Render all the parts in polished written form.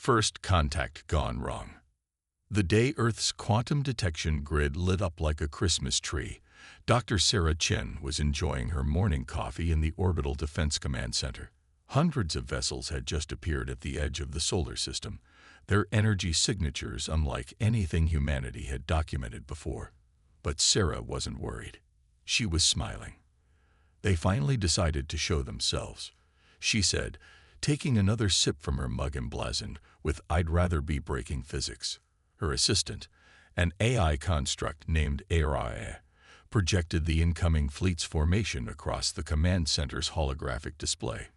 First contact gone wrong. The day Earth's quantum detection grid lit up like a Christmas tree, Dr. Sarah Chen was enjoying her morning coffee in the Orbital Defense Command Center. Hundreds of vessels had just appeared at the edge of the solar system, their energy signatures unlike anything humanity had documented before. But Sarah wasn't worried. She was smiling. They finally decided to show themselves, she said, taking another sip from her mug emblazoned with "I'd rather be breaking physics." Her assistant, an AI construct named HFY, projected the incoming fleet's formation across the command center's holographic display.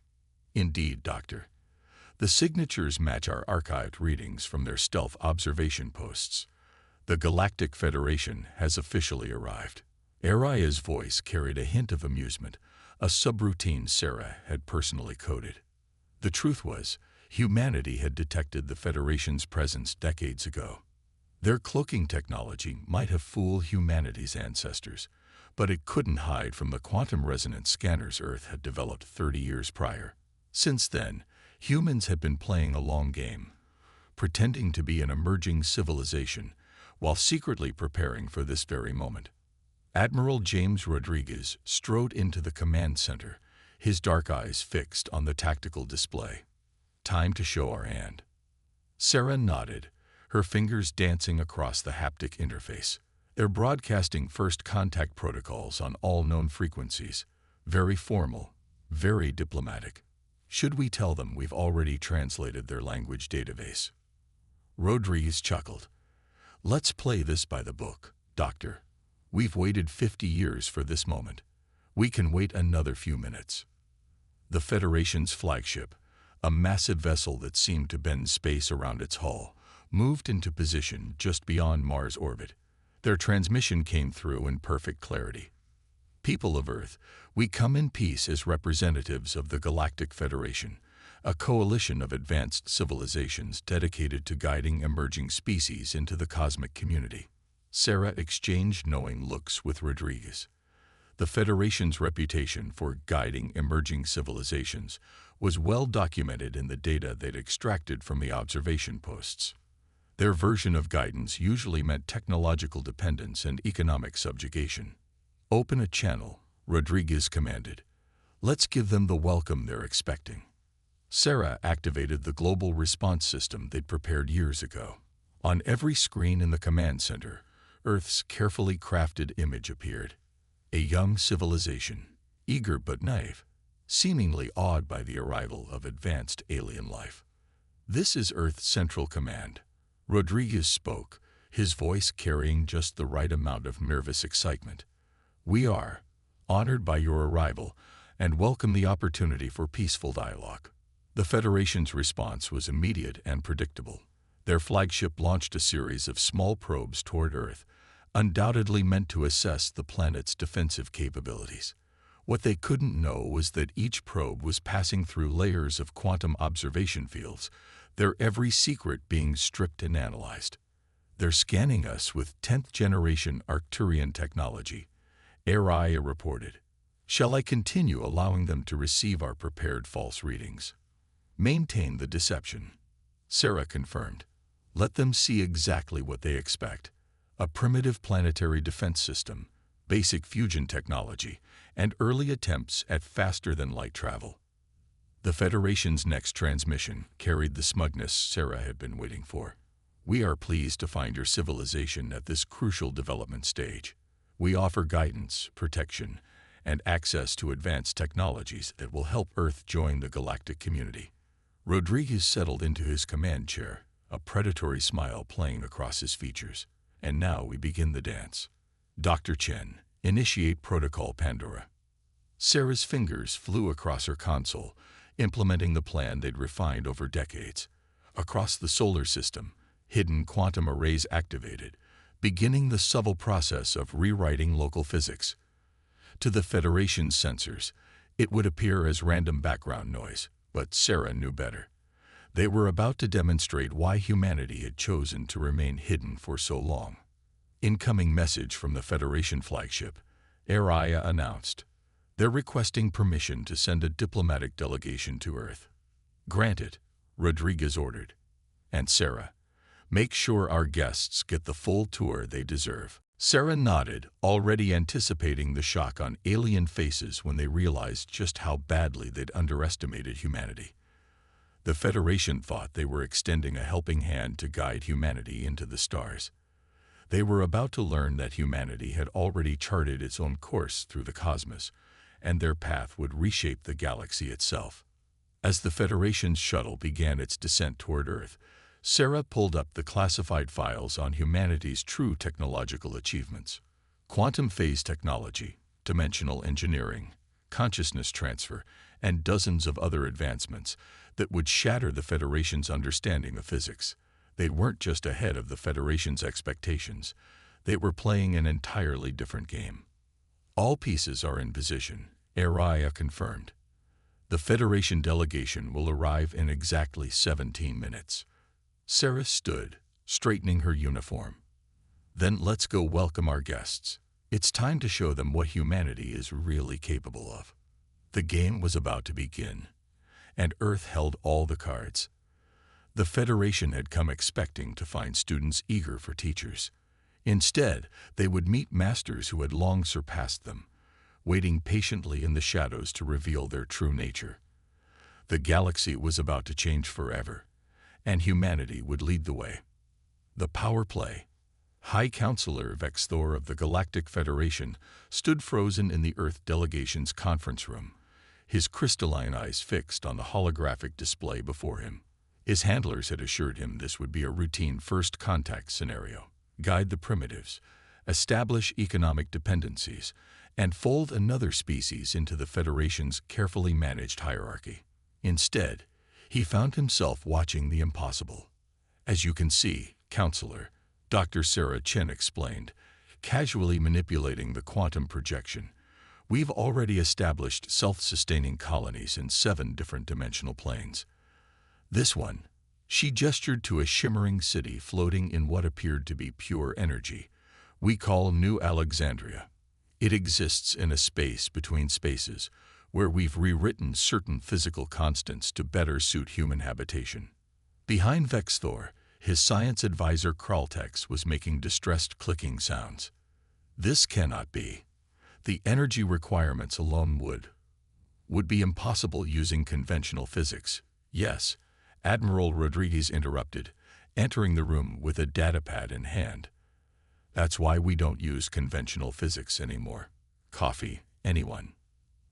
Indeed, Doctor. The signatures match our archived readings from their stealth observation posts. The Galactic Federation has officially arrived. Araya's voice carried a hint of amusement, a subroutine Sarah had personally coded. The truth was, humanity had detected the Federation's presence decades ago. Their cloaking technology might have fooled humanity's ancestors, but it couldn't hide from the quantum resonance scanners Earth had developed 30 years prior. Since then, humans had been playing a long game, pretending to be an emerging civilization while secretly preparing for this very moment. Admiral James Rodriguez strode into the command center, his dark eyes fixed on the tactical display. Time to show our hand. Sarah nodded, her fingers dancing across the haptic interface. They're broadcasting first contact protocols on all known frequencies. Very formal, very diplomatic. Should we tell them we've already translated their language database? Rodriguez chuckled. Let's play this by the book, Doctor. We've waited 50 years for this moment. We can wait another few minutes. The Federation's flagship, a massive vessel that seemed to bend space around its hull, moved into position just beyond Mars' orbit. Their transmission came through in perfect clarity. People of Earth, we come in peace as representatives of the Galactic Federation, a coalition of advanced civilizations dedicated to guiding emerging species into the cosmic community. Sarah exchanged knowing looks with Rodriguez. The Federation's reputation for guiding emerging civilizations was well documented in the data they'd extracted from the observation posts. Their version of guidance usually meant technological dependence and economic subjugation. Open a channel, Rodriguez commanded. Let's give them the welcome they're expecting. Sarah activated the global response system they'd prepared years ago. On every screen in the command center, Earth's carefully crafted image appeared. A young civilization, eager but naive, seemingly awed by the arrival of advanced alien life. This is Earth's Central Command. Rodriguez spoke, his voice carrying just the right amount of nervous excitement. We are honored by your arrival and welcome the opportunity for peaceful dialogue. The Federation's response was immediate and predictable. Their flagship launched a series of small probes toward Earth, undoubtedly meant to assess the planet's defensive capabilities. What they couldn't know was that each probe was passing through layers of quantum observation fields, their every secret being stripped and analyzed. They're scanning us with 10th-generation Arcturian technology, Araya reported. Shall I continue allowing them to receive our prepared false readings? Maintain the deception, Sarah confirmed. Let them see exactly what they expect. A primitive planetary defense system, basic fusion technology, and early attempts at faster-than-light travel. The Federation's next transmission carried the smugness Sarah had been waiting for. We are pleased to find your civilization at this crucial development stage. We offer guidance, protection, and access to advanced technologies that will help Earth join the galactic community. Rodriguez settled into his command chair, a predatory smile playing across his features. And now we begin the dance. Dr. Chen, initiate Protocol Pandora. Sarah's fingers flew across her console, implementing the plan they'd refined over decades. Across the solar system, hidden quantum arrays activated, beginning the subtle process of rewriting local physics. To the Federation's sensors, it would appear as random background noise, but Sarah knew better. They were about to demonstrate why humanity had chosen to remain hidden for so long. Incoming message from the Federation flagship, Araya announced. They're requesting permission to send a diplomatic delegation to Earth. Granted, Rodriguez ordered. And Sarah, make sure our guests get the full tour they deserve. Sarah nodded, already anticipating the shock on alien faces when they realized just how badly they'd underestimated humanity. The Federation thought they were extending a helping hand to guide humanity into the stars. They were about to learn that humanity had already charted its own course through the cosmos, and their path would reshape the galaxy itself. As the Federation's shuttle began its descent toward Earth, Sarah pulled up the classified files on humanity's true technological achievements: quantum phase technology, dimensional engineering, consciousness transfer, and dozens of other advancements that would shatter the Federation's understanding of physics. They weren't just ahead of the Federation's expectations, they were playing an entirely different game. All pieces are in position, Araya confirmed. The Federation delegation will arrive in exactly 17 minutes. Sarah stood, straightening her uniform. Then let's go welcome our guests. It's time to show them what humanity is really capable of. The game was about to begin, and Earth held all the cards. The Federation had come expecting to find students eager for teachers. Instead, they would meet masters who had long surpassed them, waiting patiently in the shadows to reveal their true nature. The galaxy was about to change forever, and humanity would lead the way. The power play. High Counselor Vexthor of the Galactic Federation stood frozen in the Earth delegation's conference room, his crystalline eyes fixed on the holographic display before him. His handlers had assured him this would be a routine first contact scenario: guide the primitives, establish economic dependencies, and fold another species into the Federation's carefully managed hierarchy. Instead, he found himself watching the impossible. As you can see, Counselor, Dr. Sarah Chen explained, casually manipulating the quantum projection, we've already established self-sustaining colonies in 7 different dimensional planes. This one, she gestured to a shimmering city floating in what appeared to be pure energy, we call New Alexandria. It exists in a space between spaces, where we've rewritten certain physical constants to better suit human habitation. Behind Vexthor, his science advisor Kraltex was making distressed clicking sounds. This cannot be. The energy requirements alone would be impossible using conventional physics. Yes, Admiral Rodriguez interrupted, entering the room with a datapad in hand. That's why we don't use conventional physics anymore. Coffee, anyone?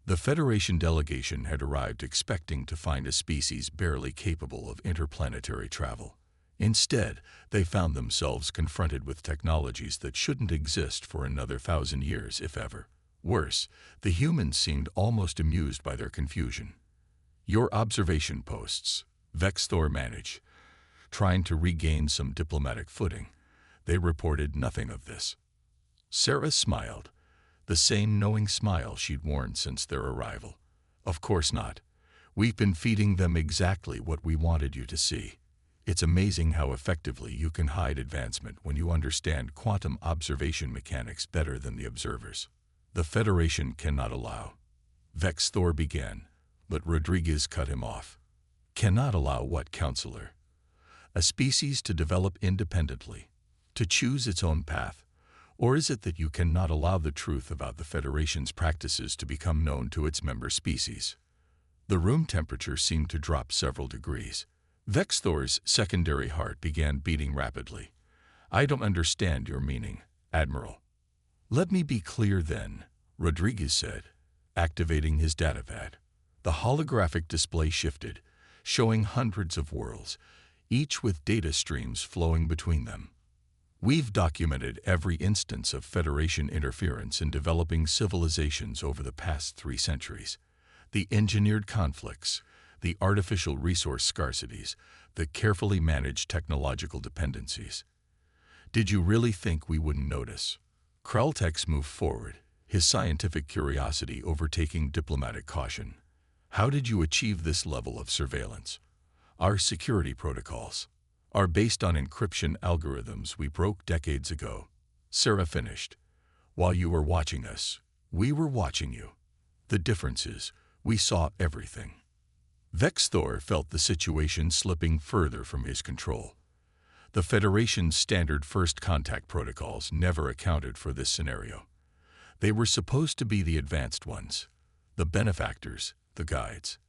The Federation delegation had arrived expecting to find a species barely capable of interplanetary travel. Instead, they found themselves confronted with technologies that shouldn't exist for another 1,000 years, if ever. Worse, the humans seemed almost amused by their confusion. Your observation posts, Vexthor managed, trying to regain some diplomatic footing. They reported nothing of this. Sarah smiled, the same knowing smile she'd worn since their arrival. Of course not. We've been feeding them exactly what we wanted you to see. It's amazing how effectively you can hide advancement when you understand quantum observation mechanics better than the observers. The Federation cannot allow. Vexthor began, but Rodriguez cut him off. Cannot allow what, Counselor? A species to develop independently, to choose its own path? Or is it that you cannot allow the truth about the Federation's practices to become known to its member species? The room temperature seemed to drop several degrees. Vexthor's secondary heart began beating rapidly. I don't understand your meaning, Admiral. Let me be clear then, Rodriguez said, activating his datapad. The holographic display shifted, showing hundreds of worlds, each with data streams flowing between them. We've documented every instance of Federation interference in developing civilizations over the past 3 centuries. The engineered conflicts, the artificial resource scarcities, the carefully managed technological dependencies. Did you really think we wouldn't notice? Kraltex moved forward, his scientific curiosity overtaking diplomatic caution. How did you achieve this level of surveillance? Our security protocols are based on encryption algorithms we broke decades ago. Sarah finished. While you were watching us, we were watching you. The difference is, we saw everything. Vexthor felt the situation slipping further from his control. The Federation's standard first contact protocols never accounted for this scenario. They were supposed to be the advanced ones, the benefactors, the guides.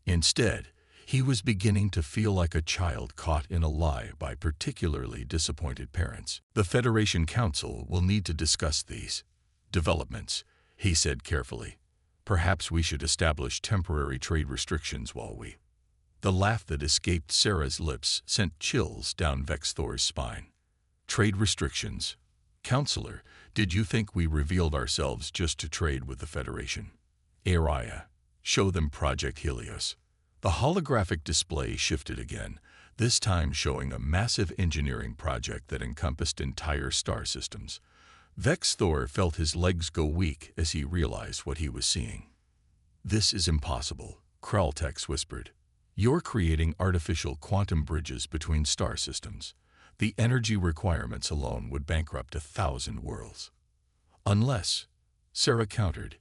Instead, he was beginning to feel like a child caught in a lie by particularly disappointed parents. The Federation Council will need to discuss these developments, he said carefully. Perhaps we should establish temporary trade restrictions while we... The laugh that escaped Sarah's lips sent chills down Vexthor's spine. Trade restrictions. Counselor, did you think we revealed ourselves just to trade with the Federation? Araya, show them Project Helios. The holographic display shifted again, this time showing a massive engineering project that encompassed entire star systems. Vexthor felt his legs go weak as he realized what he was seeing. This is impossible, Kraltex whispered. You're creating artificial quantum bridges between star systems. The energy requirements alone would bankrupt 1,000 worlds. Unless, Sarah countered,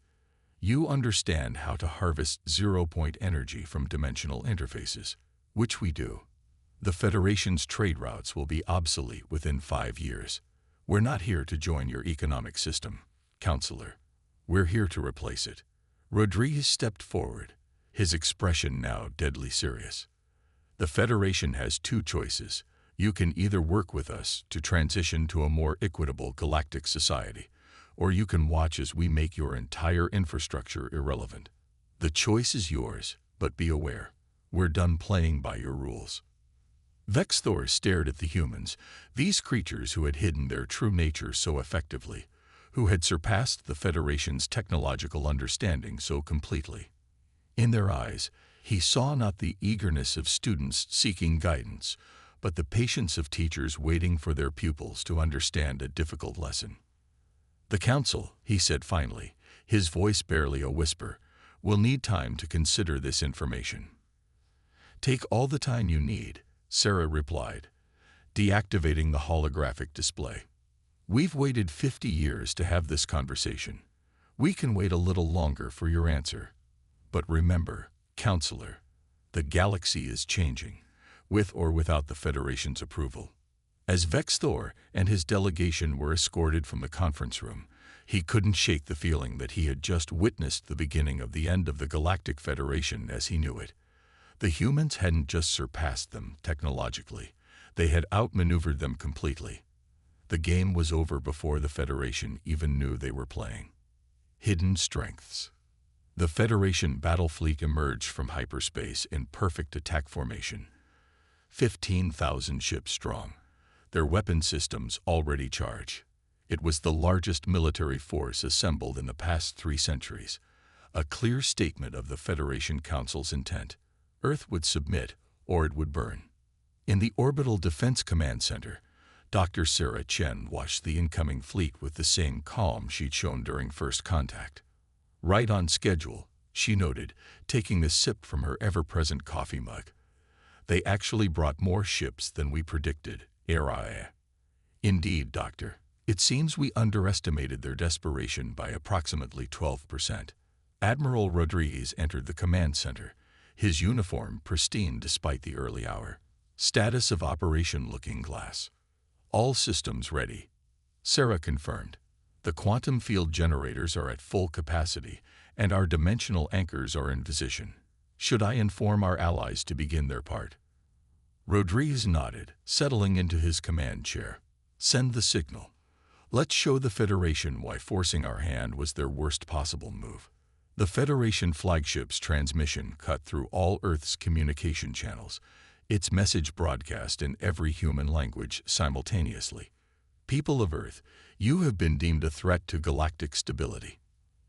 you understand how to harvest zero-point energy from dimensional interfaces, which we do. The Federation's trade routes will be obsolete within 5 years. We're not here to join your economic system, Counselor. We're here to replace it. Rodriguez stepped forward, his expression now deadly serious. The Federation has two choices. You can either work with us to transition to a more equitable galactic society, or you can watch as we make your entire infrastructure irrelevant. The choice is yours, but be aware, we're done playing by your rules. Vexthor stared at the humans, these creatures who had hidden their true nature so effectively, who had surpassed the Federation's technological understanding so completely. In their eyes, he saw not the eagerness of students seeking guidance, but the patience of teachers waiting for their pupils to understand a difficult lesson. The Council, he said finally, his voice barely a whisper, will need time to consider this information. Take all the time you need, Sarah replied, deactivating the holographic display. We've waited 50 years to have this conversation. We can wait a little longer for your answer. But remember, Counselor, the galaxy is changing, with or without the Federation's approval. As Vexthor and his delegation were escorted from the conference room, he couldn't shake the feeling that he had just witnessed the beginning of the end of the Galactic Federation as he knew it. The humans hadn't just surpassed them technologically, they had outmaneuvered them completely. The game was over before the Federation even knew they were playing. Hidden strengths. The Federation battle fleet emerged from hyperspace in perfect attack formation. 15,000 ships strong, their weapon systems already charged. It was the largest military force assembled in the past 3 centuries, a clear statement of the Federation Council's intent. Earth would submit, or it would burn. In the Orbital Defense Command Center, Dr. Sarah Chen watched the incoming fleet with the same calm she'd shown during first contact. Right on schedule, she noted, taking a sip from her ever-present coffee mug. They actually brought more ships than we predicted, Araya. Indeed, Doctor. It seems we underestimated their desperation by approximately 12%. Admiral Rodriguez entered the command center, his uniform pristine despite the early hour. Status of operation looking glass. All systems ready. Sarah confirmed. The quantum field generators are at full capacity, and our dimensional anchors are in position. Should I inform our allies to begin their part? Rodriguez nodded, settling into his command chair. Send the signal. Let's show the Federation why forcing our hand was their worst possible move. The Federation flagship's transmission cut through all Earth's communication channels, its message broadcast in every human language simultaneously. People of Earth, you have been deemed a threat to galactic stability.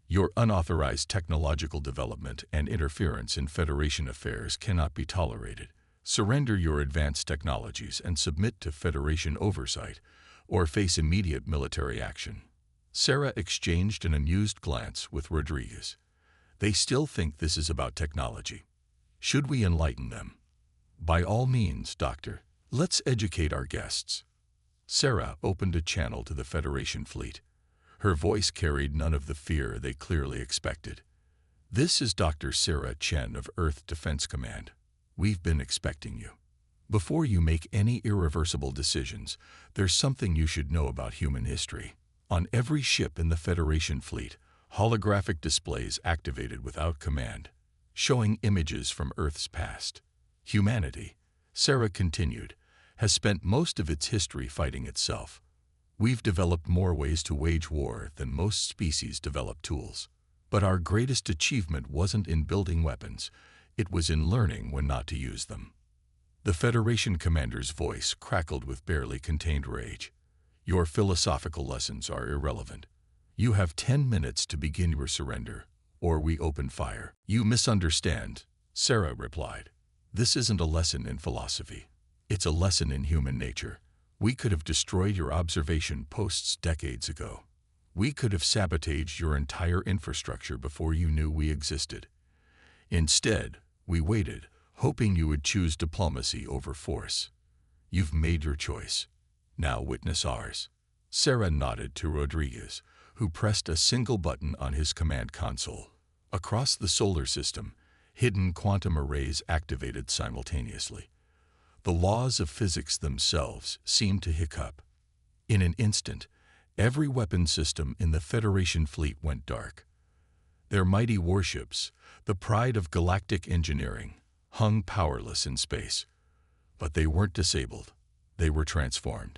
Your unauthorized technological development and interference in Federation affairs cannot be tolerated. Surrender your advanced technologies and submit to Federation oversight, or face immediate military action. Sarah exchanged an amused glance with Rodriguez. They still think this is about technology. Should we enlighten them? By all means, Doctor. Let's educate our guests. Sarah opened a channel to the Federation fleet. Her voice carried none of the fear they clearly expected. This is Dr. Sarah Chen of Earth Defense Command. We've been expecting you. Before you make any irreversible decisions, there's something you should know about human history. On every ship in the Federation fleet, holographic displays activated without command, showing images from Earth's past. Humanity, Sarah continued, has spent most of its history fighting itself. We've developed more ways to wage war than most species develop tools. But our greatest achievement wasn't in building weapons, it was in learning when not to use them. The Federation commander's voice crackled with barely contained rage. Your philosophical lessons are irrelevant. You have 10 minutes to begin your surrender, or we open fire. You misunderstand, Sarah replied. This isn't a lesson in philosophy. It's a lesson in human nature. We could have destroyed your observation posts decades ago. We could have sabotaged your entire infrastructure before you knew we existed. Instead, we waited, hoping you would choose diplomacy over force. You've made your choice. Now witness ours. Sarah nodded to Rodriguez, who pressed a single button on his command console. Across the solar system, hidden quantum arrays activated simultaneously. The laws of physics themselves seemed to hiccup. In an instant, every weapon system in the Federation fleet went dark. Their mighty warships, the pride of galactic engineering, hung powerless in space. But they weren't disabled. They were transformed.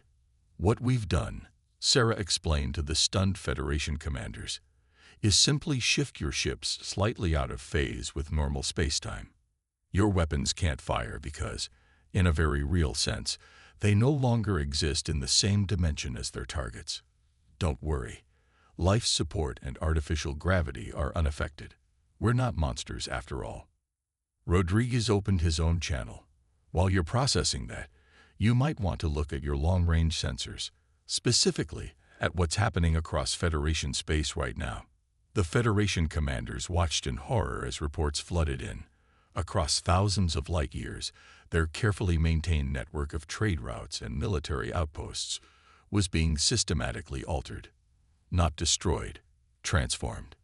What we've done, Sarah explained to the stunned Federation commanders, is simply shift your ships slightly out of phase with normal spacetime. Your weapons can't fire because, in a very real sense, they no longer exist in the same dimension as their targets. Don't worry. Life support and artificial gravity are unaffected. We're not monsters after all. Rodriguez opened his own channel. While you're processing that, you might want to look at your long-range sensors, specifically at what's happening across Federation space right now. The Federation commanders watched in horror as reports flooded in. Across thousands of light years, their carefully maintained network of trade routes and military outposts was being systematically altered. Not destroyed, transformed.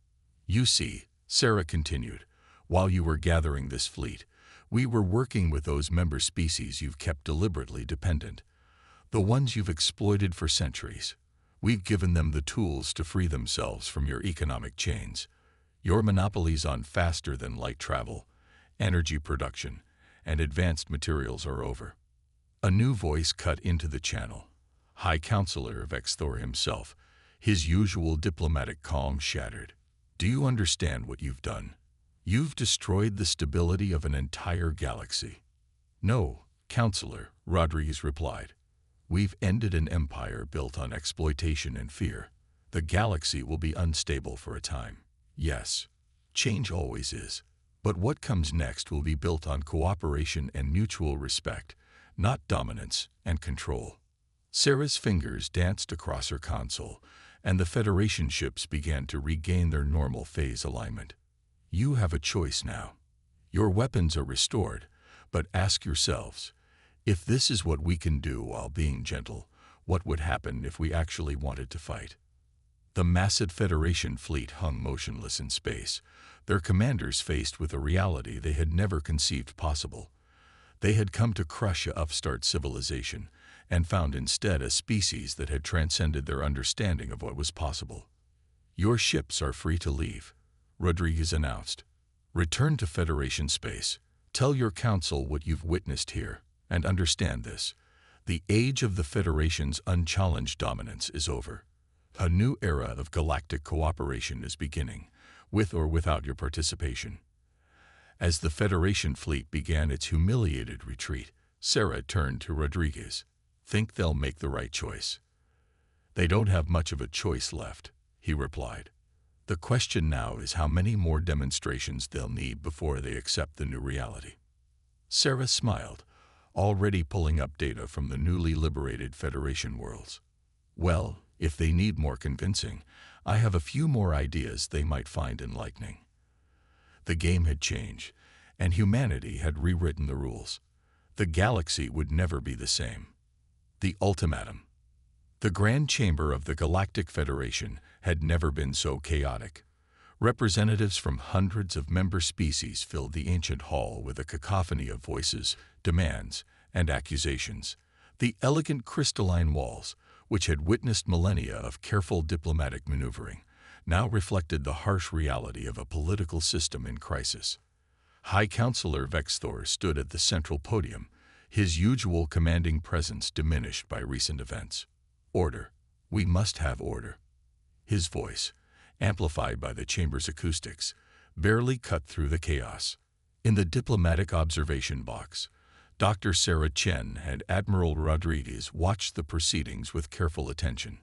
You see, Sarah continued, while you were gathering this fleet, we were working with those member species you've kept deliberately dependent, the ones you've exploited for centuries. We've given them the tools to free themselves from your economic chains. Your monopolies on faster-than-light travel, energy production, and advanced materials are over. A new voice cut into the channel. High Counselor Vexthor himself, his usual diplomatic calm shattered. Do you understand what you've done? You've destroyed the stability of an entire galaxy. No, Counselor, Rodriguez replied. We've ended an empire built on exploitation and fear. The galaxy will be unstable for a time. Yes, change always is. But what comes next will be built on cooperation and mutual respect, not dominance and control. Sarah's fingers danced across her console, and the Federation ships began to regain their normal phase alignment. You have a choice now. Your weapons are restored, but ask yourselves, if this is what we can do while being gentle, what would happen if we actually wanted to fight? The massive Federation fleet hung motionless in space, their commanders faced with a reality they had never conceived possible. They had come to crush a upstart civilization and found instead a species that had transcended their understanding of what was possible. Your ships are free to leave, Rodriguez announced. Return to Federation space. Tell your council what you've witnessed here, and understand this. The age of the Federation's unchallenged dominance is over. A new era of galactic cooperation is beginning, with or without your participation. As the Federation fleet began its humiliated retreat, Sarah turned to Rodriguez. Think they'll make the right choice? They don't have much of a choice left, he replied. The question now is how many more demonstrations they'll need before they accept the new reality. Sarah smiled, already pulling up data from the newly liberated Federation worlds. Well, if they need more convincing, I have a few more ideas they might find enlightening. The game had changed, and humanity had rewritten the rules. The galaxy would never be the same. The ultimatum. The Grand Chamber of the Galactic Federation had never been so chaotic. Representatives from hundreds of member species filled the ancient hall with a cacophony of voices, demands, and accusations. The elegant crystalline walls, which had witnessed millennia of careful diplomatic maneuvering, now reflected the harsh reality of a political system in crisis. High Counselor Vexthor stood at the central podium, his usual commanding presence diminished by recent events. "Order. We must have order." His voice, amplified by the chamber's acoustics, barely cut through the chaos. In the diplomatic observation box, Dr. Sarah Chen and Admiral Rodriguez watched the proceedings with careful attention.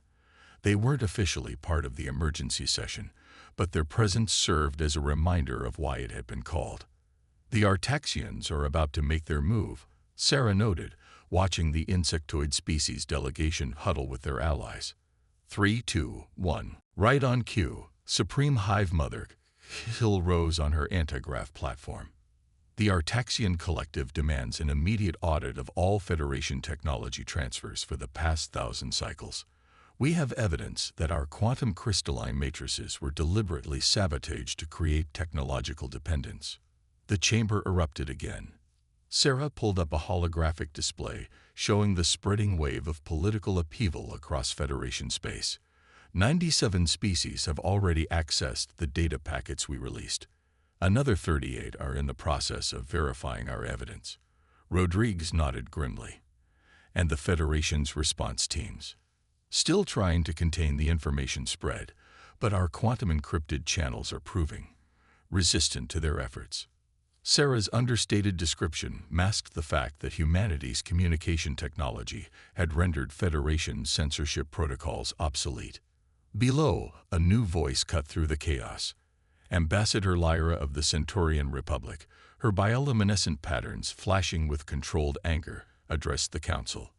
They weren't officially part of the emergency session, but their presence served as a reminder of why it had been called. "The Artaxians are about to make their move," Sarah noted, watching the insectoid species delegation huddle with their allies. 3, 2, 1. Right on cue, Supreme Hive Mother Hill rose on her antigrav platform. "The Artaxian Collective demands an immediate audit of all Federation technology transfers for the past 1,000 cycles. We have evidence that our quantum crystalline matrices were deliberately sabotaged to create technological dependence." The chamber erupted again. Sarah pulled up a holographic display showing the spreading wave of political upheaval across Federation space. 97 species have already accessed the data packets we released. Another 38 are in the process of verifying our evidence. Rodriguez nodded grimly. "And the Federation's response teams? Still trying to contain the information spread, but our quantum-encrypted channels are proving resistant to their efforts." Sarah's understated description masked the fact that humanity's communication technology had rendered Federation censorship protocols obsolete. Below, a new voice cut through the chaos. Ambassador Lyra of the Centaurian Republic, her bioluminescent patterns flashing with controlled anger, addressed the Council.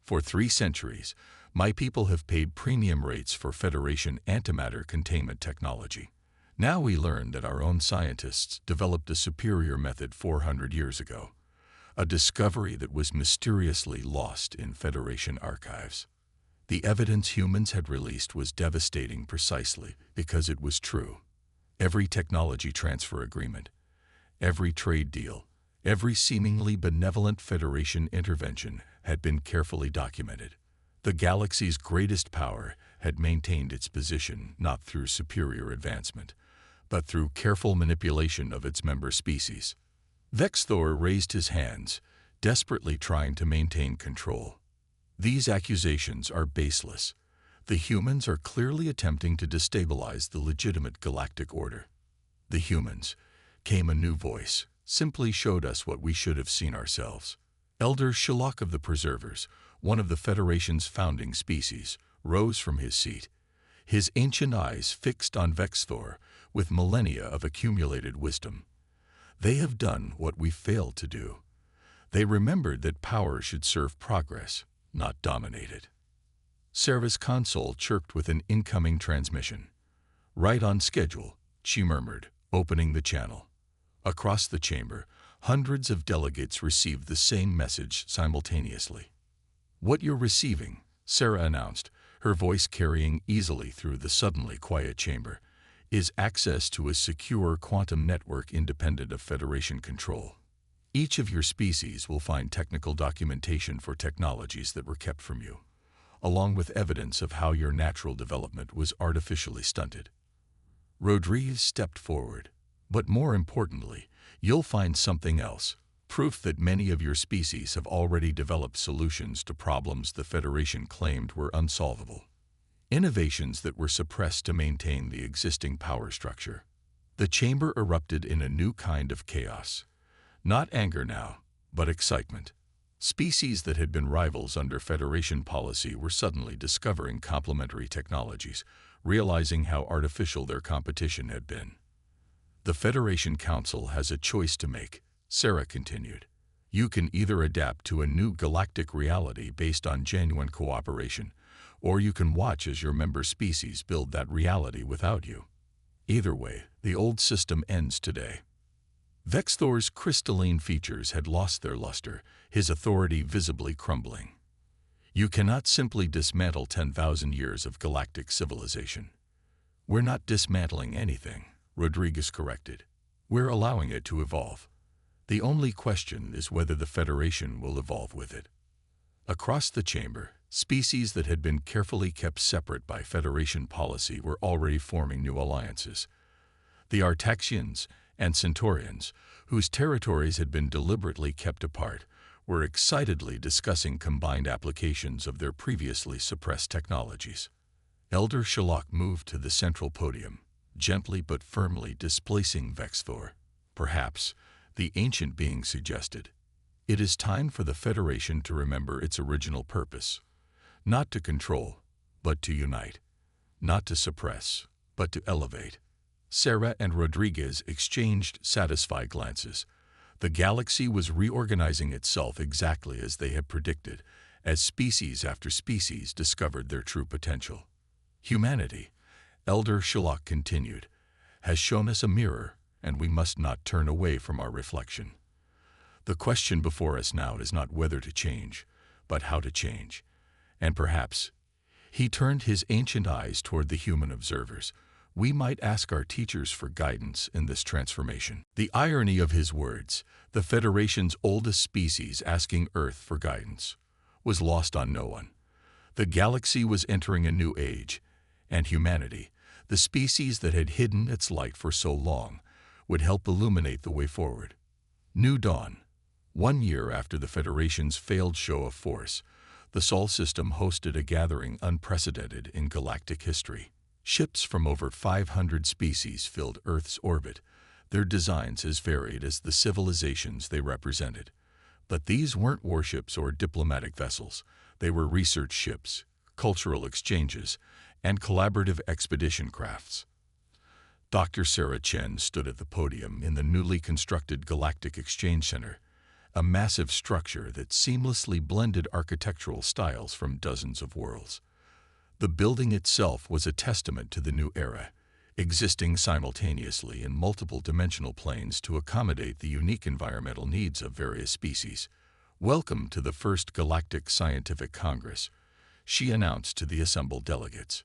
"For 3 centuries, my people have paid premium rates for Federation antimatter containment technology. Now we learn that our own scientists developed a superior method 400 years ago, a discovery that was mysteriously lost in Federation archives. The evidence humans had released was devastating precisely because it was true. Every technology transfer agreement, every trade deal, every seemingly benevolent Federation intervention had been carefully documented. The galaxy's greatest power had maintained its position not through superior advancement, but through careful manipulation of its member species." Vexthor raised his hands, desperately trying to maintain control. "These accusations are baseless. The humans are clearly attempting to destabilize the legitimate galactic order." "The humans," came a new voice, "simply showed us what we should have seen ourselves." Elder Shalak of the Preservers, one of the Federation's founding species, rose from his seat, his ancient eyes fixed on Vexthor with millennia of accumulated wisdom. "They have done what we failed to do. They remembered that power should serve progress, not dominate it." Sarah's console chirped with an incoming transmission. "Right on schedule," she murmured, opening the channel. Across the chamber, hundreds of delegates received the same message simultaneously. "What you're receiving," Sarah announced, her voice carrying easily through the suddenly quiet chamber, "is access to a secure quantum network independent of Federation control. Each of your species will find technical documentation for technologies that were kept from you, along with evidence of how your natural development was artificially stunted." Rodriguez stepped forward. "But more importantly, you'll find something else, proof that many of your species have already developed solutions to problems the Federation claimed were unsolvable. Innovations that were suppressed to maintain the existing power structure." The chamber erupted in a new kind of chaos. Not anger now, but excitement. Species that had been rivals under Federation policy were suddenly discovering complementary technologies, realizing how artificial their competition had been. "The Federation Council has a choice to make," Sarah continued. "You can either adapt to a new galactic reality based on genuine cooperation, or you can watch as your member species build that reality without you. Either way, the old system ends today." Vexthor's crystalline features had lost their luster, his authority visibly crumbling. "You cannot simply dismantle 10,000 years of galactic civilization." "We're not dismantling anything," Rodriguez corrected. "We're allowing it to evolve. The only question is whether the Federation will evolve with it." Across the chamber, species that had been carefully kept separate by Federation policy were already forming new alliances. The Artaxians and Centaurians, whose territories had been deliberately kept apart, were excitedly discussing combined applications of their previously suppressed technologies. Elder Sherlock moved to the central podium, gently but firmly displacing Vexthor. "Perhaps," the ancient being suggested, "it is time for the Federation to remember its original purpose. Not to control, but to unite. Not to suppress, but to elevate." Sarah and Rodriguez exchanged satisfied glances. The galaxy was reorganizing itself exactly as they had predicted, as species after species discovered their true potential. "Humanity," Elder Sherlock continued, "has shown us a mirror, and we must not turn away from our reflection. The question before us now is not whether to change, but how to change. And perhaps," he turned his ancient eyes toward the human observers, "we might ask our teachers for guidance in this transformation." The irony of his words, the Federation's oldest species asking Earth for guidance, was lost on no one. The galaxy was entering a new age, and humanity, the species that had hidden its light for so long, would help illuminate the way forward. New Dawn. 1 year after the Federation's failed show of force, the Sol system hosted a gathering unprecedented in galactic history. Ships from over 500 species filled Earth's orbit, their designs as varied as the civilizations they represented. But these weren't warships or diplomatic vessels. They were research ships, cultural exchanges, and collaborative expedition crafts. Dr. Sarah Chen stood at the podium in the newly constructed Galactic Exchange Center, a massive structure that seamlessly blended architectural styles from dozens of worlds. The building itself was a testament to the new era, existing simultaneously in multiple dimensional planes to accommodate the unique environmental needs of various species. "Welcome to the first Galactic Scientific Congress," she announced to the assembled delegates.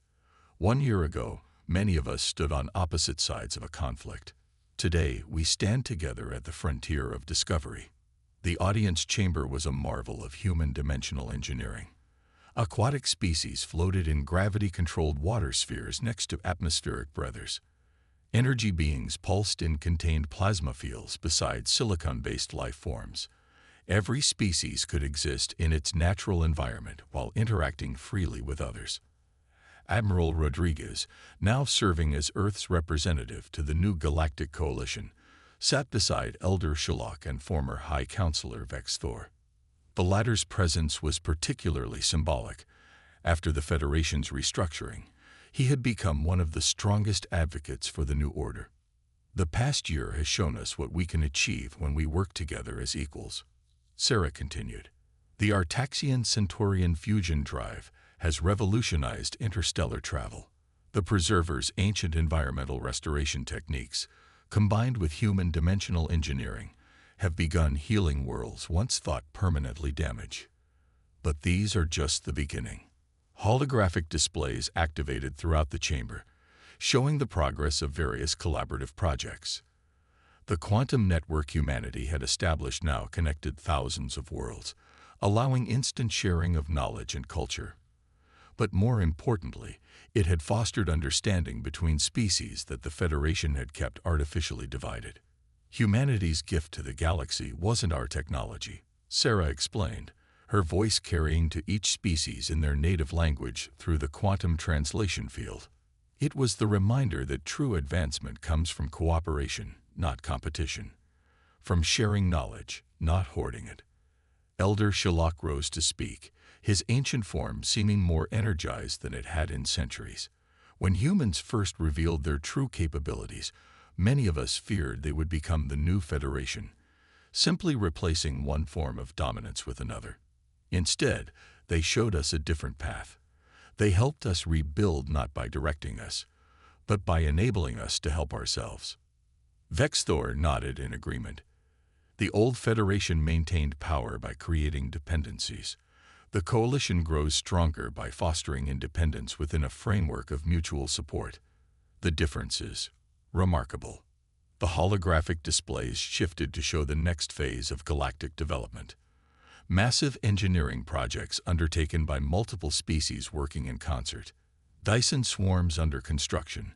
"1 year ago, many of us stood on opposite sides of a conflict. Today, we stand together at the frontier of discovery." The audience chamber was a marvel of human dimensional engineering. Aquatic species floated in gravity-controlled water spheres next to atmospheric breathers. Energy beings pulsed in contained plasma fields beside silicon-based life forms. Every species could exist in its natural environment while interacting freely with others. Admiral Rodriguez, now serving as Earth's representative to the new Galactic Coalition, sat beside Elder Sherlock and former High Counselor Vexthor. The latter's presence was particularly symbolic. After the Federation's restructuring, he had become one of the strongest advocates for the new order. "The past year has shown us what we can achieve when we work together as equals," Sarah continued. "The Artaxian-Centaurian fusion drive has revolutionized interstellar travel. The Preserver's ancient environmental restoration techniques, combined with human dimensional engineering, have begun healing worlds once thought permanently damaged. But these are just the beginning." Holographic displays activated throughout the chamber, showing the progress of various collaborative projects. The quantum network humanity had established now connected thousands of worlds, allowing instant sharing of knowledge and culture. But more importantly, it had fostered understanding between species that the Federation had kept artificially divided. "Humanity's gift to the galaxy wasn't our technology," Sarah explained, her voice carrying to each species in their native language through the quantum translation field. "It was the reminder that true advancement comes from cooperation, not competition. From sharing knowledge, not hoarding it." Elder Sherlock rose to speak, his ancient form seeming more energized than it had in centuries. "When humans first revealed their true capabilities, many of us feared they would become the new Federation, simply replacing one form of dominance with another. Instead, they showed us a different path. They helped us rebuild not by directing us, but by enabling us to help ourselves." Vexthor nodded in agreement. The old Federation maintained power by creating dependencies. The coalition grows stronger by fostering independence within a framework of mutual support. The difference is, Remarkable. The holographic displays shifted to show the next phase of galactic development. Massive engineering projects undertaken by multiple species working in concert. Dyson swarms under construction,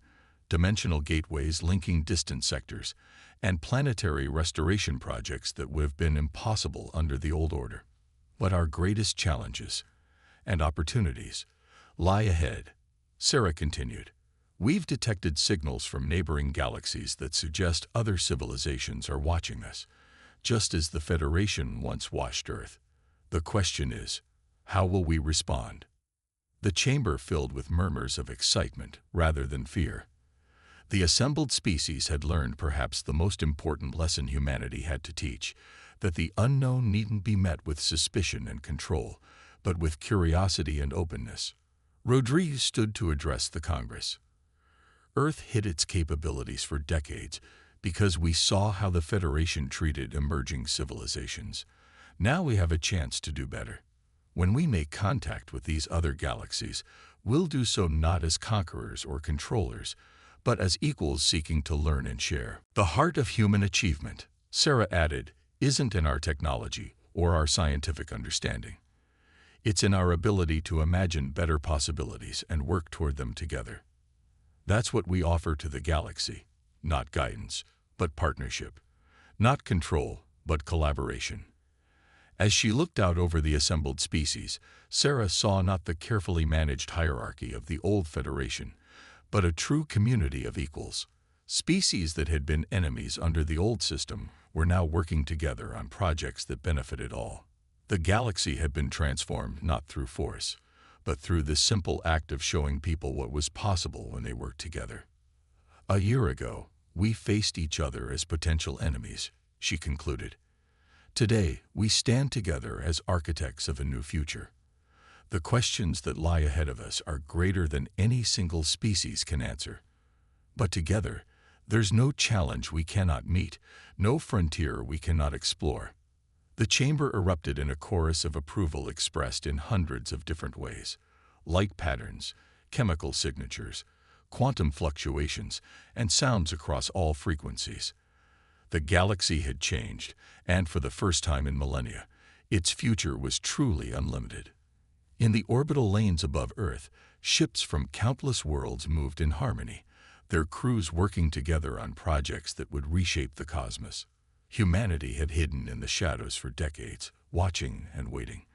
dimensional gateways linking distant sectors, and planetary restoration projects that would have been impossible under the old order. But our greatest challenges and opportunities lie ahead, Sarah continued. We've detected signals from neighboring galaxies that suggest other civilizations are watching us, just as the Federation once watched Earth. The question is, how will we respond? The chamber filled with murmurs of excitement rather than fear. The assembled species had learned perhaps the most important lesson humanity had to teach, that the unknown needn't be met with suspicion and control, but with curiosity and openness. Rodriguez stood to address the Congress. Earth hid its capabilities for decades because we saw how the Federation treated emerging civilizations. Now we have a chance to do better. When we make contact with these other galaxies, we'll do so not as conquerors or controllers, but as equals seeking to learn and share. The heart of human achievement, Sarah added, isn't in our technology or our scientific understanding. It's in our ability to imagine better possibilities and work toward them together. That's what we offer to the galaxy, not guidance, but partnership, not control, but collaboration. As she looked out over the assembled species, Sarah saw not the carefully managed hierarchy of the old Federation, but a true community of equals. Species that had been enemies under the old system were now working together on projects that benefited all. The galaxy had been transformed not through force, but through the simple act of showing people what was possible when they worked together. A year ago, we faced each other as potential enemies, she concluded. Today, we stand together as architects of a new future. The questions that lie ahead of us are greater than any single species can answer. But together, there's no challenge we cannot meet, no frontier we cannot explore. The chamber erupted in a chorus of approval expressed in hundreds of different ways. Light patterns, chemical signatures, quantum fluctuations, and sounds across all frequencies. The galaxy had changed, and for the first time in millennia, its future was truly unlimited. In the orbital lanes above Earth, ships from countless worlds moved in harmony, their crews working together on projects that would reshape the cosmos. Humanity had hidden in the shadows for decades, watching and waiting.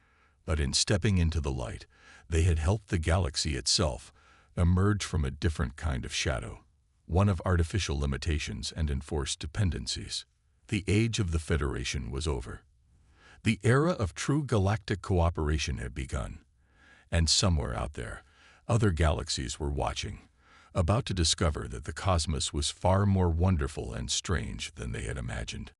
But in stepping into the light, they had helped the galaxy itself emerge from a different kind of shadow, one of artificial limitations and enforced dependencies. The age of the Federation was over. The era of true galactic cooperation had begun. And somewhere out there, other galaxies were watching, about to discover that the cosmos was far more wonderful and strange than they had imagined.